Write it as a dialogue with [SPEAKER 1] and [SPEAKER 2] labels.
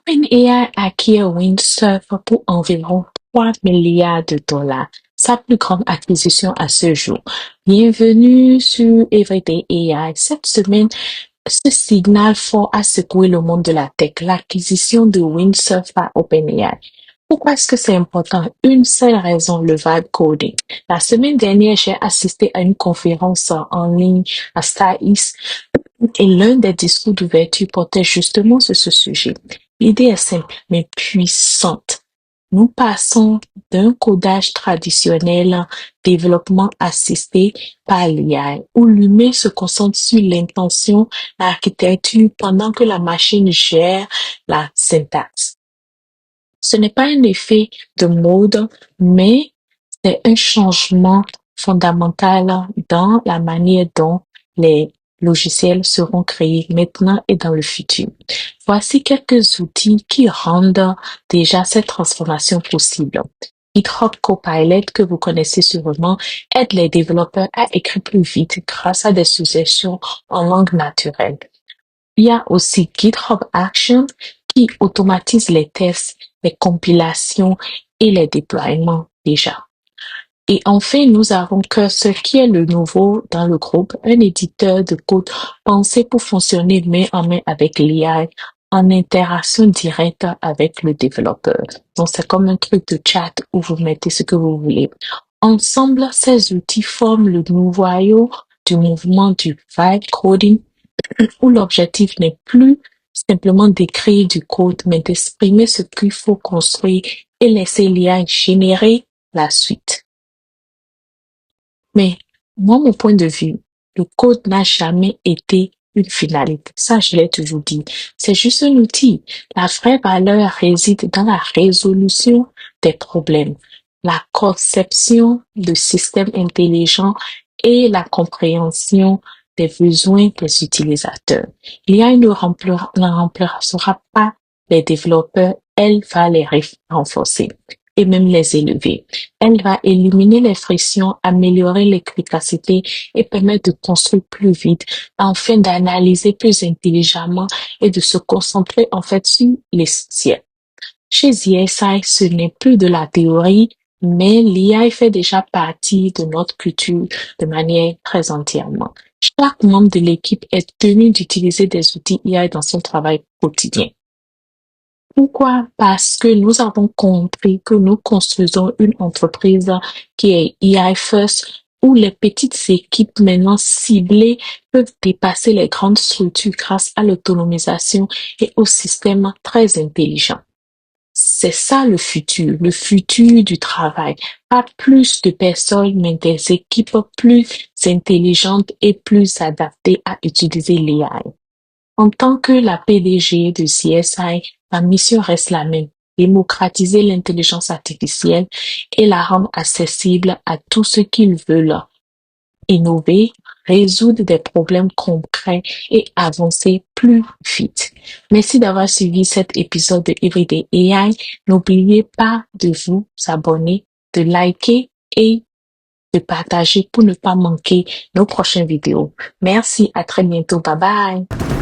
[SPEAKER 1] OpenAI acquiert Windsurf pour environ 3 milliards de dollars, sa plus grande acquisition à ce jour. Bienvenue sur Everyday AI. Cette semaine, ce signal fort a secoué le monde de la tech, l'acquisition de Windsurf par OpenAI. Pourquoi est-ce que c'est important? Une seule raison, le vibe coding. La semaine dernière, j'ai assisté à une conférence en ligne à Star East et l'un des discours d'ouverture portait justement sur ce sujet. L'idée est simple, mais puissante. Nous passons d'un codage traditionnel, développement assisté par l'IA, où l'humain se concentre sur l'intention, l'architecture, pendant que la machine gère la syntaxe. Ce n'est pas un effet de mode, mais c'est un changement fondamental dans la manière dont les logiciels seront créés maintenant et dans le futur. Voici quelques outils qui rendent déjà cette transformation possible. GitHub Copilot, que vous connaissez sûrement, aide les développeurs à écrire plus vite grâce à des suggestions en langue naturelle. Il y a aussi GitHub Action qui automatise les tests, les compilations et les déploiements déjà. Et enfin, nous avons Cursor qui est le nouveau dans le groupe, un éditeur de code pensé pour fonctionner main en main avec l'IA en interaction directe avec le développeur. Donc, c'est comme un truc de chat où vous mettez ce que vous voulez. Ensemble, ces outils forment le noyau du mouvement du vibe coding où l'objectif n'est plus simplement d'écrire du code, mais d'exprimer ce qu'il faut construire et laisser l'IA générer la suite. Mais moi, mon point de vue, le code n'a jamais été une finalité. Ça, je l'ai toujours dit. C'est juste un outil. La vraie valeur réside dans la résolution des problèmes, la conception de systèmes intelligents et la compréhension des besoins des utilisateurs. L'IA ne remplacera pas les développeurs, elle va les renforcer et même les élever. Elle va éliminer les frictions, améliorer l'efficacité et permettre de construire plus vite, enfin d'analyser plus intelligemment et de se concentrer en fait sur l'essentiel. Chez ESI, ce n'est plus de la théorie, mais l'IA fait déjà partie de notre culture de manière très entièrement. Chaque membre de l'équipe est tenu d'utiliser des outils IA dans son travail quotidien. Pourquoi? Parce que nous avons compris que nous construisons une entreprise qui est AI first, où les petites équipes maintenant ciblées peuvent dépasser les grandes structures grâce à l'autonomisation et au système très intelligent. C'est ça le futur du travail. Pas plus de personnes, mais des équipes plus intelligentes et plus adaptées à utiliser l'AI. En tant que la PDG de CSI, ma mission reste la même, démocratiser l'intelligence artificielle et la rendre accessible à tous ceux qui veulent innover, résoudre des problèmes concrets et avancer plus vite. Merci d'avoir suivi cet épisode de Everyday AI. N'oubliez pas de vous abonner, de liker et de partager pour ne pas manquer nos prochaines vidéos. Merci, à très bientôt. Bye bye.